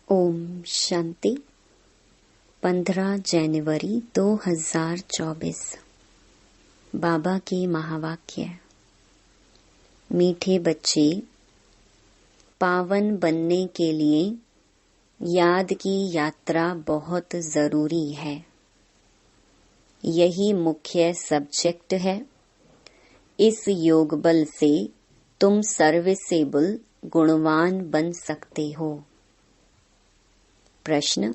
ओम शांति। 15 जनवरी 2024। बाबा के महावाक्य। मीठे बच्चे, पावन बनने के लिए याद की यात्रा बहुत जरूरी है। यही मुख्य सब्जेक्ट है। इस योग बल से तुम सर्विसेबल गुणवान बन सकते हो। प्रश्न: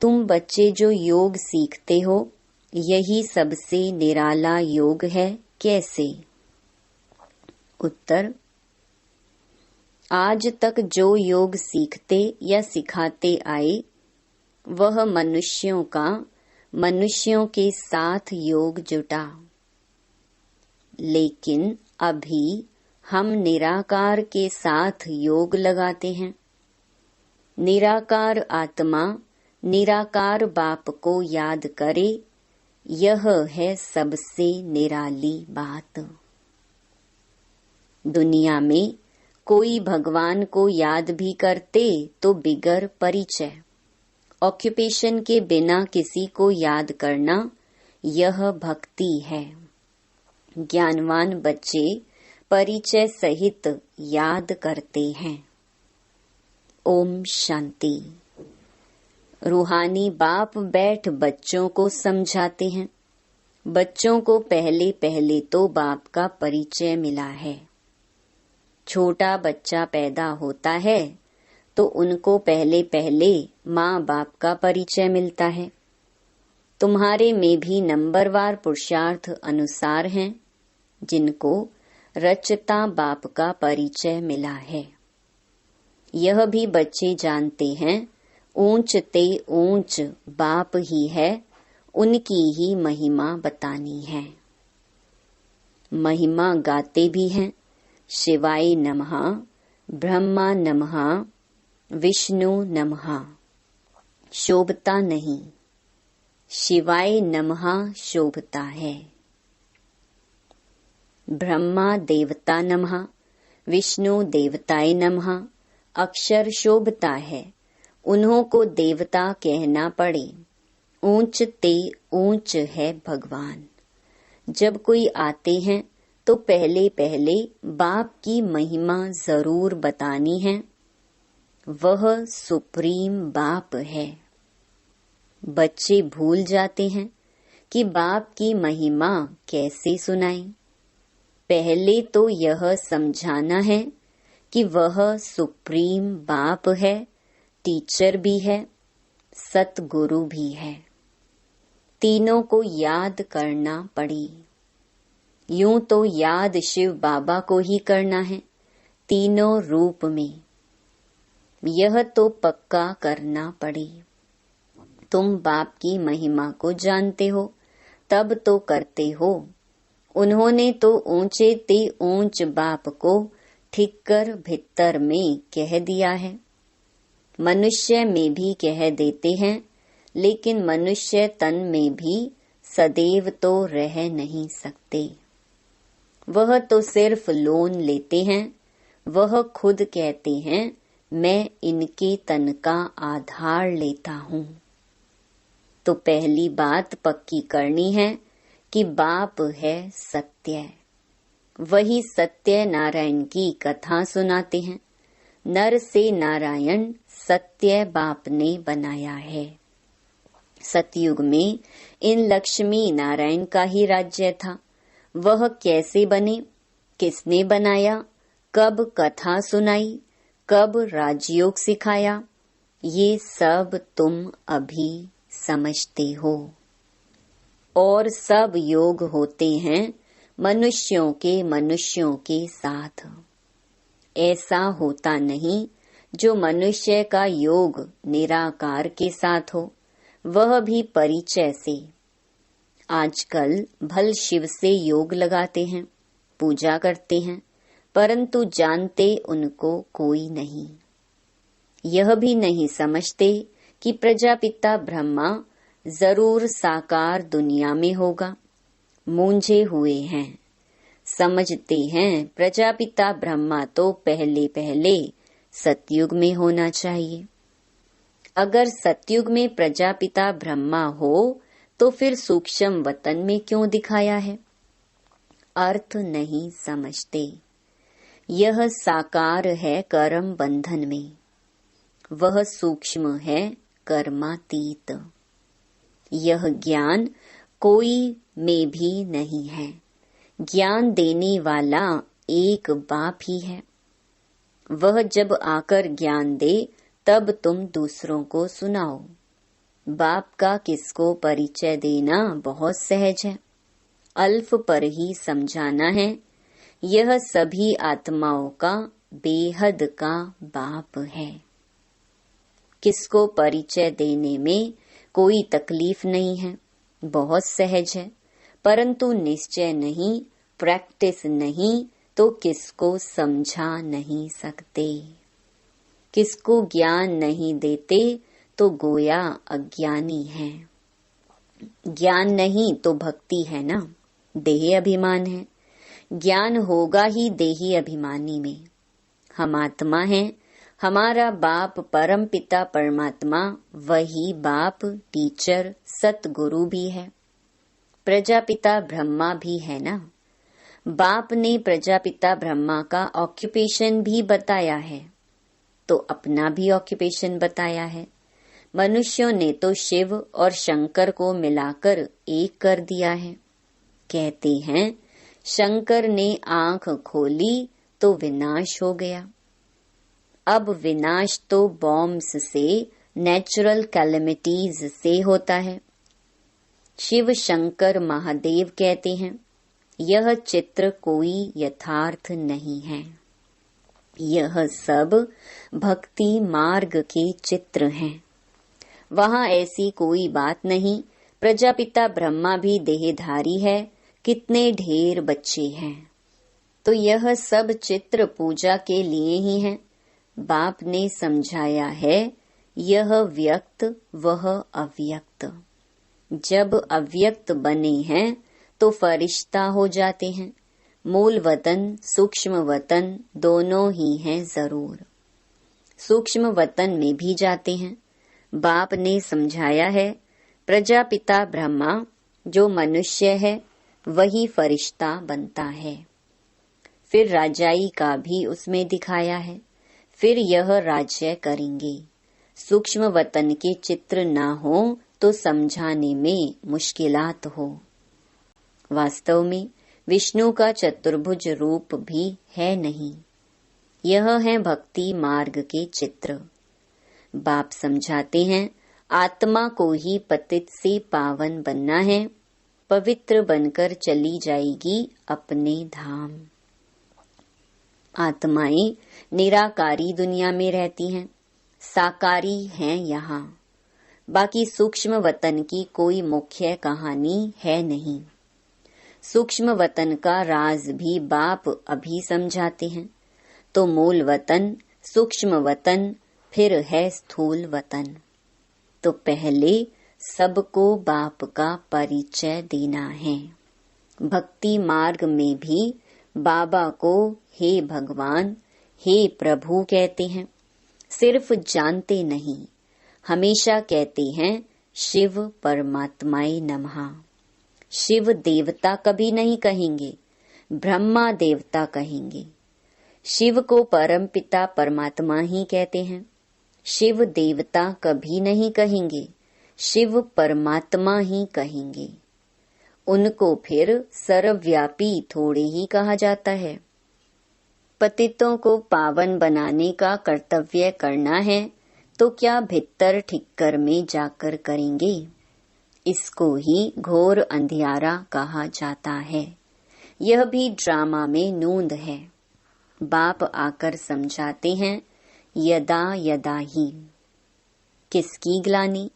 तुम बच्चे जो योग सीखते हो, यही सबसे निराला योग है, कैसे? उत्तर: आज तक जो योग सीखते या सिखाते आए, वह मनुष्यों का मनुष्यों के साथ योग जुटा। लेकिन अभी हम निराकार के साथ योग लगाते हैं। निराकार आत्मा निराकार बाप को याद करे, यह है सबसे निराली बात। दुनिया में कोई भगवान को याद भी करते तो बिगर परिचय, ऑक्यूपेशन के बिना किसी को याद करना, यह भक्ति है। ज्ञानवान बच्चे परिचय सहित याद करते हैं। ओम शांति। रूहानी बाप बैठ बच्चों को समझाते हैं। बच्चों को पहले पहले तो बाप का परिचय मिला है। छोटा बच्चा पैदा होता है तो उनको पहले पहले माँ बाप का परिचय मिलता है। तुम्हारे में भी नंबरवार पुरुषार्थ अनुसार हैं, जिनको रचता बाप का परिचय मिला है। यह भी बच्चे जानते हैं, ऊंच ते ऊंच बाप ही है, उनकी ही महिमा बतानी है। महिमा गाते भी हैं। शिवाय नमः, ब्रह्मा नमः, विष्णु नमः। शोभता नहीं, शिवाय नमः शोभता है। ब्रह्मा देवता नमः, विष्णु देवताय नमः। अक्षर शोभता है, उन्हों को देवता कहना पड़े। ऊंच ते ऊंच है भगवान। जब कोई आते हैं तो पहले पहले बाप की महिमा जरूर बतानी है। वह सुप्रीम बाप है। बच्चे भूल जाते हैं कि बाप की महिमा कैसे सुनाएं। पहले तो यह समझाना है कि वह सुप्रीम बाप है, टीचर भी है, सतगुरु भी है। तीनों को याद करना पड़ी। यूं तो याद शिव बाबा को ही करना है, तीनों रूप में। यह तो पक्का करना पड़ी। तुम बाप की महिमा को जानते हो, तब तो करते हो। उन्होंने तो ऊंचे ते ऊंच बाप को ठिक्कर भीतर में कह दिया है। मनुष्य में भी कह देते हैं, लेकिन मनुष्य तन में भी सदैव तो रह नहीं सकते। वह तो सिर्फ लोन लेते हैं। वह खुद कहते हैं, मैं इनके तन का आधार लेता हूँ। तो पहली बात पक्की करनी है कि बाप है सत्य। वही सत्य नारायण की कथा सुनाते हैं। नर से नारायण सत्य बाप ने बनाया है। सतयुग में इन लक्ष्मी नारायण का ही राज्य था। वह कैसे बने, किसने बनाया, कब कथा सुनाई, कब राजयोग सिखाया, ये सब तुम अभी समझते हो। और सब योग होते हैं मनुष्यों के साथ। ऐसा होता नहीं जो मनुष्य का योग निराकार के साथ हो, वह भी परिचय से। आजकल भल शिव से योग लगाते हैं, पूजा करते हैं, परंतु जानते उनको कोई नहीं। यह भी नहीं समझते कि प्रजापिता ब्रह्मा जरूर साकार दुनिया में होगा। मूंझे हुए हैं। समझते हैं प्रजापिता ब्रह्मा तो पहले पहले सतयुग में होना चाहिए। अगर सतयुग में प्रजापिता ब्रह्मा हो तो फिर सूक्ष्म वतन में क्यों दिखाया है? अर्थ नहीं समझते। यह साकार है कर्म बंधन में, वह सूक्ष्म है कर्मातीत। यह ज्ञान कोई में भी नहीं है। ज्ञान देने वाला एक बाप ही है। वह जब आकर ज्ञान दे तब तुम दूसरों को सुनाओ। बाप का किसको परिचय देना बहुत सहज है, अल्प पर ही समझाना है। यह सभी आत्माओं का बेहद का बाप है। किसको परिचय देने में कोई तकलीफ नहीं है, बहुत सहज है। परंतु निश्चय नहीं, प्रैक्टिस नहीं तो किसको समझा नहीं सकते। किसको ज्ञान नहीं देते तो गोया अज्ञानी है। ज्ञान नहीं तो भक्ति है ना, देही अभिमान है। ज्ञान होगा ही देही अभिमानी में। हम आत्मा हैं, हमारा बाप परम पिता परमात्मा वही बाप टीचर सतगुरु भी है। प्रजापिता ब्रह्मा भी है ना। बाप ने प्रजापिता ब्रह्मा का ऑक्यूपेशन भी बताया है, तो अपना भी ऑक्यूपेशन बताया है। मनुष्यों ने तो शिव और शंकर को मिलाकर एक कर दिया है। कहते हैं शंकर ने आंख खोली तो विनाश हो गया। अब विनाश तो बॉम्ब्स से, नेचुरल कैलेमिटीज से होता है। शिव शंकर महादेव कहते हैं यह चित्र कोई यथार्थ नहीं है। यह सब भक्ति मार्ग के चित्र हैं। वहाँ ऐसी कोई बात नहीं। प्रजापिता ब्रह्मा भी देहधारी है, कितने ढेर बच्चे हैं। तो यह सब चित्र पूजा के लिए ही हैं। बाप ने समझाया है यह व्यक्त वह अव्यक्त। जब अव्यक्त बने हैं तो फरिश्ता हो जाते हैं। मूल वतन सूक्ष्म वतन दोनों ही हैं जरूर। सूक्ष्म वतन में भी जाते हैं। बाप ने समझाया है प्रजापिता ब्रह्मा जो मनुष्य है वही फरिश्ता बनता है। फिर राजाई का भी उसमें दिखाया है। फिर यह राज्य करेंगे। सूक्ष्म वतन के चित्र ना हो तो समझाने में मुश्किलात हो। वास्तव में विष्णु का चतुर्भुज रूप भी है नहीं। यह है भक्ति मार्ग के चित्र। बाप समझाते हैं आत्मा को ही पतित से पावन बनना है। पवित्र बनकर चली जाएगी अपने धाम। आत्माएं निराकारी दुनिया में रहती हैं, साकारी हैं यहाँ। बाकी सूक्ष्म वतन की कोई मुख्य कहानी है नहीं। सूक्ष्म वतन का राज भी बाप अभी समझाते हैं। तो मूल वतन सूक्ष्म वतन फिर है स्थूल वतन। तो पहले सबको बाप का परिचय देना है। भक्ति मार्ग में भी बाबा को हे भगवान हे प्रभु कहते हैं। सिर्फ जानते नहीं, हमेशा कहते हैं शिव परमात्माए नमः। शिव देवता कभी नहीं कहेंगे, ब्रह्मा देवता कहेंगे। शिव को परम पिता परमात्मा ही कहते हैं। शिव देवता कभी नहीं कहेंगे, शिव परमात्मा ही कहेंगे। उनको फिर सर्वव्यापी थोड़े ही कहा जाता है। पतितों को पावन बनाने का कर्तव्य करना है तो क्या भित्तर ठिक्कर में जाकर करेंगे। इसको ही घोर अंधियारा कहा जाता है। यह भी ड्रामा में नूंद है। बाप आकर समझाते हैं यदा यदा ही। किसकी ग्लानि?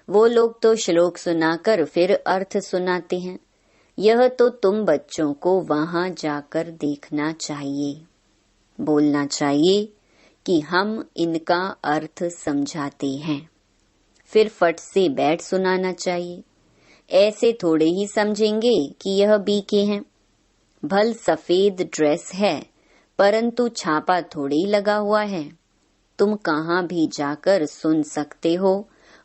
वो लोग तो श्लोक सुनाकर फिर अर्थ सुनाते हैं। यह तो तुम बच्चों को वहां जाकर देखना चाहिए। बोलना चाहिए कि हम इनका अर्थ समझाते हैं। फिर फट से बैठ सुनाना चाहिए। ऐसे थोड़े ही समझेंगे कि यह बीके हैं। भल सफेद ड्रेस है परंतु छापा थोड़ी लगा हुआ है। तुम कहाँ भी जाकर सुन सकते हो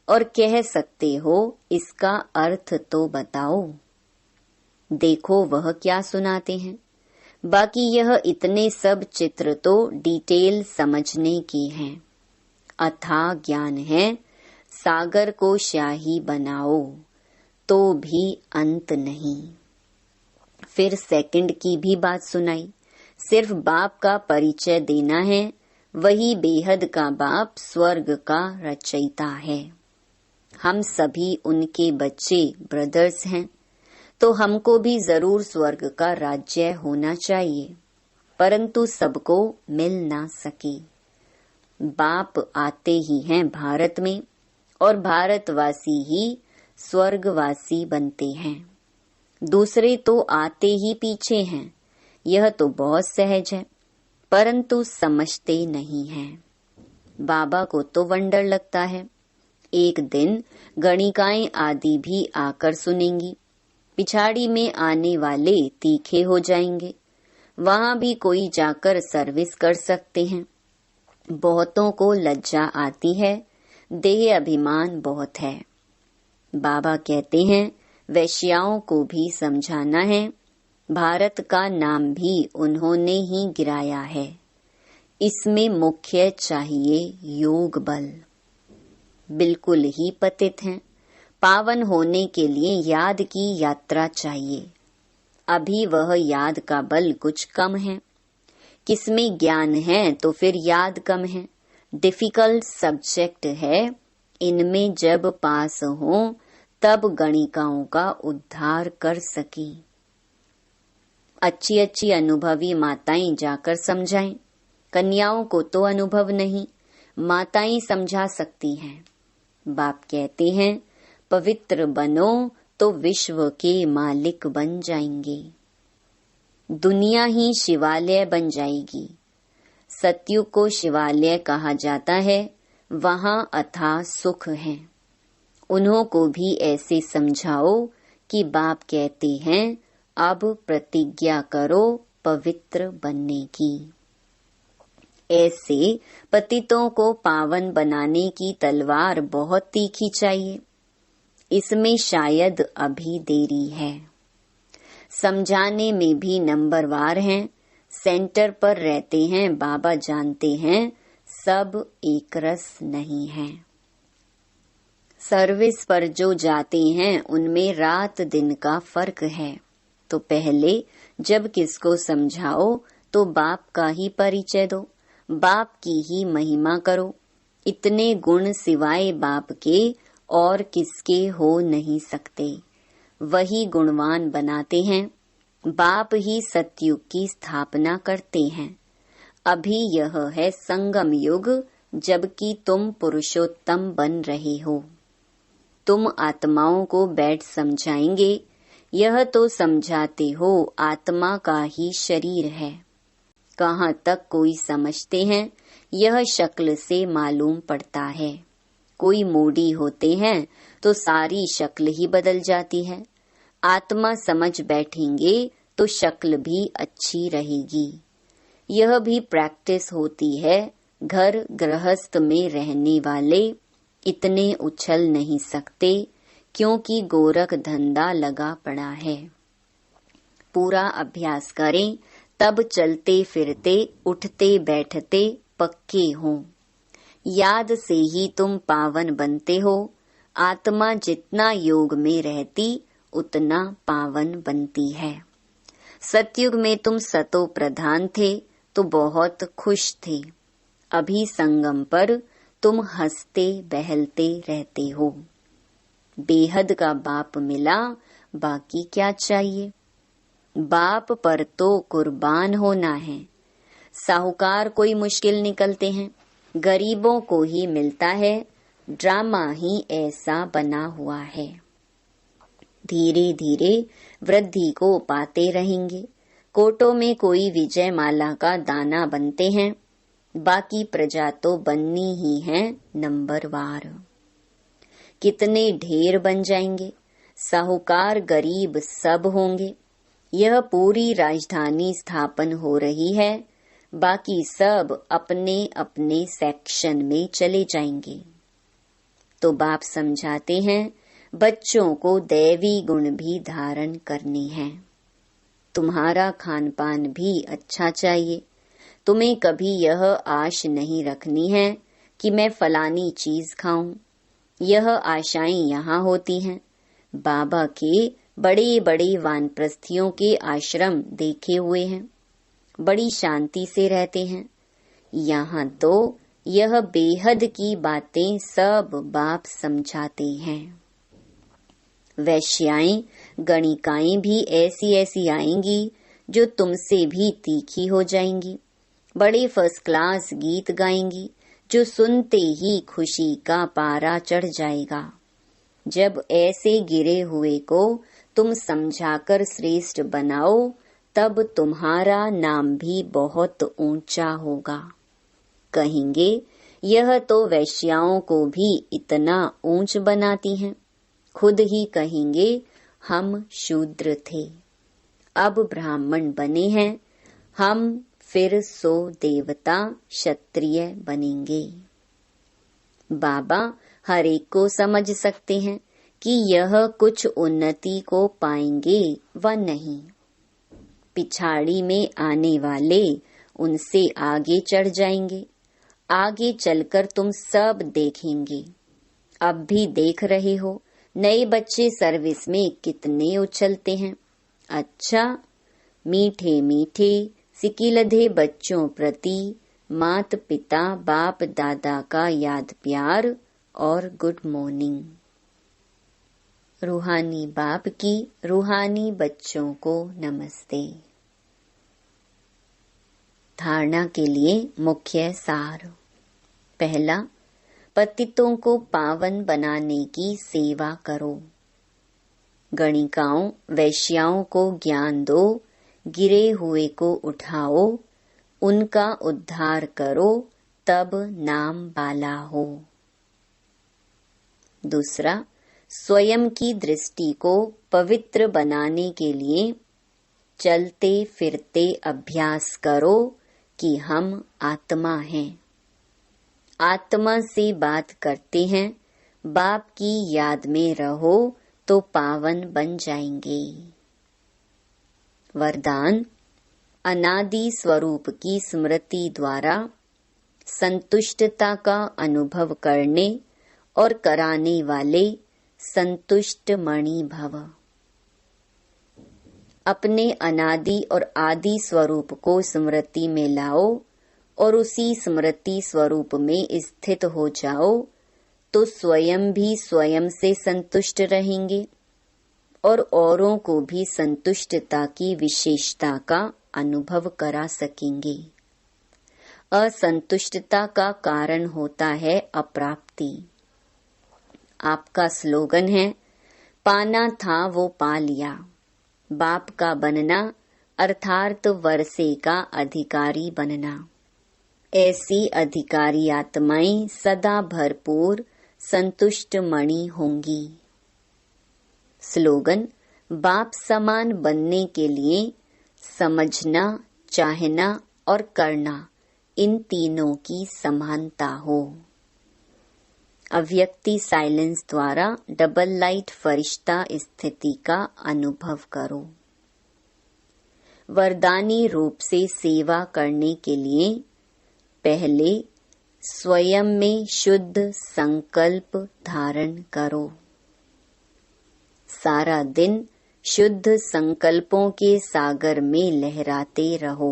और कह सकते हो, इसका अर्थ तो बताओ। देखो वह क्या सुनाते हैं। बाकी यह इतने सब चित्र तो डिटेल समझने की हैं। अथाह ज्ञान है, सागर को शाही बनाओ तो भी अंत नहीं। फिर सेकंड की भी बात सुनाई। सिर्फ बाप का परिचय देना है, वही बेहद का बाप स्वर्ग का रचयिता है। हम सभी उनके बच्चे ब्रदर्स हैं, तो हमको भी जरूर स्वर्ग का राज्य होना चाहिए, परंतु सबको मिल ना सके। बाप आते ही हैं भारत में और भारतवासी ही स्वर्गवासी बनते हैं। दूसरे तो आते ही पीछे हैं। यह तो बहुत सहज है, परंतु समझते नहीं हैं। बाबा को तो वंडर लगता है। एक दिन गणिकाएं आदि भी आकर सुनेंगी। पिछाड़ी में आने वाले तीखे हो जाएंगे। वहां भी कोई जाकर सर्विस कर सकते हैं। बहुतों को लज्जा आती है, देह अभिमान बहुत है। बाबा कहते हैं वैश्याओं को भी समझाना है। भारत का नाम भी उन्होंने ही गिराया है। इसमें मुख्य चाहिए योग बल। बिल्कुल ही पतित हैं। पावन होने के लिए याद की यात्रा चाहिए। अभी वह याद का बल कुछ कम है। किसमें ज्ञान है तो फिर याद कम है। डिफिकल्ट सब्जेक्ट है। इनमें जब पास हो तब गणिकाओं का उद्धार कर सकी। अच्छी अच्छी अनुभवी माताएं जाकर समझाएं। कन्याओं को तो अनुभव नहीं, माताएं समझा सकती हैं। बाप कहते हैं पवित्र बनो तो विश्व के मालिक बन जाएंगे। दुनिया ही शिवालय बन जाएगी। सतयुग को शिवालय कहा जाता है। वहां अथाह सुख है। उन्हों को भी ऐसे समझाओ कि बाप कहते हैं अब प्रतिज्ञा करो पवित्र बनने की। ऐसे पतितों को पावन बनाने की तलवार बहुत तीखी चाहिए। इसमें शायद अभी देरी है। समझाने में भी नंबरवार हैं। सेंटर पर रहते हैं। बाबा जानते हैं सब एक रस नहीं है। सर्विस पर जो जाते हैं उनमें रात दिन का फर्क है। तो पहले जब किसको समझाओ तो बाप का ही परिचय दो, बाप की ही महिमा करो। इतने गुण सिवाय बाप के और किसके हो नहीं सकते। वही गुणवान बनाते हैं। बाप ही सतयुग की स्थापना करते हैं। अभी यह है संगम युग, जबकि तुम पुरुषोत्तम बन रहे हो। तुम आत्माओं को बैठ समझाएंगे। यह तो समझाते हो आत्मा का ही शरीर है। कहाँ तक कोई समझते हैं यह शक्ल से मालूम पड़ता है। कोई मोड़ी होते हैं तो सारी शक्ल ही बदल जाती है। आत्मा समझ बैठेंगे तो शक्ल भी अच्छी रहेगी। यह भी प्रैक्टिस होती है। घर गृहस्थ में रहने वाले इतने उछल नहीं सकते, क्योंकि गोरख धंधा लगा पड़ा है। पूरा अभ्यास करें, तब चलते फिरते उठते बैठते पक्के हों। याद से ही तुम पावन बनते हो। आत्मा जितना योग में रहती उतना पावन बनती है। सतयुग में तुम सतो प्रधान थे तो बहुत खुश थे। अभी संगम पर तुम हंसते बहलते रहते हो। बेहद का बाप मिला, बाकी क्या चाहिए। बाप पर तो कुर्बान होना है। साहूकार कोई मुश्किल निकलते हैं, गरीबों को ही मिलता है। ड्रामा ही ऐसा बना हुआ है। धीरे धीरे वृद्धि को पाते रहेंगे। कोटों में कोई विजय माला का दाना बनते हैं। बाकी प्रजा तो बननी ही है नंबरवार। कितने ढेर बन जाएंगे। साहूकार गरीब सब होंगे। यह पूरी राजधानी स्थापन हो रही है। बाकी सब अपने अपने सेक्शन में चले जाएंगे। तो बाप समझाते हैं बच्चों को दैवी गुण भी धारण करने हैं। तुम्हारा खान पान भी अच्छा चाहिए। तुम्हें कभी यह आश नहीं रखनी है कि मैं फलानी चीज खाऊं। यह आशाएं यहाँ होती हैं। बाबा के बड़े बड़े वानप्रस्थियों के आश्रम देखे हुए हैं, बड़ी शांति से रहते हैं। यहाँ तो यह बेहद की बातें सब बाप समझाते हैं। वैश्याएं गणिकाएं भी ऐसी ऐसी आएंगी जो तुमसे भी तीखी हो जाएंगी। बड़े फर्स्ट क्लास गीत गाएंगी जो सुनते ही खुशी का पारा चढ़ जाएगा। जब ऐसे गिरे हुए को तुम समझाकर श्रेष्ठ बनाओ तब तुम्हारा नाम भी बहुत ऊंचा होगा। कहेंगे यह तो वैश्याओं को भी इतना ऊंच बनाती हैं। खुद ही कहेंगे हम शूद्र थे, अब ब्राह्मण बने हैं, हम फिर सो देवता क्षत्रिय बनेंगे। बाबा हर एक को समझ सकते हैं कि यह कुछ उन्नति को पाएंगे व नहीं। पिछाड़ी में आने वाले उनसे आगे चढ़ जाएंगे। आगे चलकर तुम सब देखेंगे। अब भी देख रहे हो नए बच्चे सर्विस में कितने उछलते हैं। अच्छा, मीठे मीठे सिकिलधे बच्चों प्रति मात पिता बाप दादा का याद प्यार और गुड मॉर्निंग। रूहानी बाप की रूहानी बच्चों को नमस्ते। धारणा के लिए मुख्य सार। पहला, पतितों को पावन बनाने की सेवा करो। गणिकाओं वैश्याओं को ज्ञान दो, गिरे हुए को उठाओ, उनका उद्धार करो, तब नाम बाला हो। दूसरा, स्वयं की दृष्टि को पवित्र बनाने के लिए चलते फिरते अभ्यास करो कि हम आत्मा हैं। आत्मा से बात करते हैं। बाप की याद में रहो तो पावन बन जाएंगे। वरदान, अनादि स्वरूप की स्मृति द्वारा संतुष्टता का अनुभव करने और कराने वाले संतुष्ट मणि भव। अपने अनादि और आदि स्वरूप को स्मृति में लाओ और उसी स्मृति स्वरूप में स्थित हो जाओ तो स्वयं भी स्वयं से संतुष्ट रहेंगे और औरों को भी संतुष्टता की विशेषता का अनुभव करा सकेंगे। असंतुष्टता का कारण होता है अप्राप्ति। आपका स्लोगन है, पाना था वो पा लिया। बाप का बनना अर्थात वर्षे का अधिकारी बनना। ऐसी अधिकारी आत्माएं सदा भरपूर संतुष्ट मणि होंगी। स्लोगन, बाप समान बनने के लिए समझना, चाहना और करना, इन तीनों की समानता हो। अव्यक्ति साइलेंस द्वारा डबल लाइट फरिश्ता स्थिति का अनुभव करो। वरदानी रूप से सेवा करने के लिए पहले स्वयं में शुद्ध संकल्प धारण करो। सारा दिन शुद्ध संकल्पों के सागर में लहराते रहो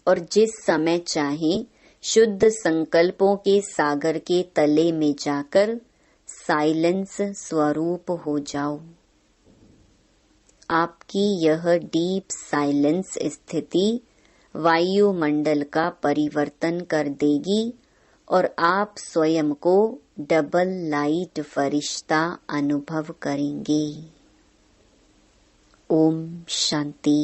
और जिस समय चाहे शुद्ध संकल्पों के सागर के तले में जाकर साइलेंस स्वरूप हो जाओ। आपकी यह डीप साइलेंस स्थिति वायुमंडल का परिवर्तन कर देगी और आप स्वयं को डबल लाइट फरिश्ता अनुभव करेंगे। ओम शांति।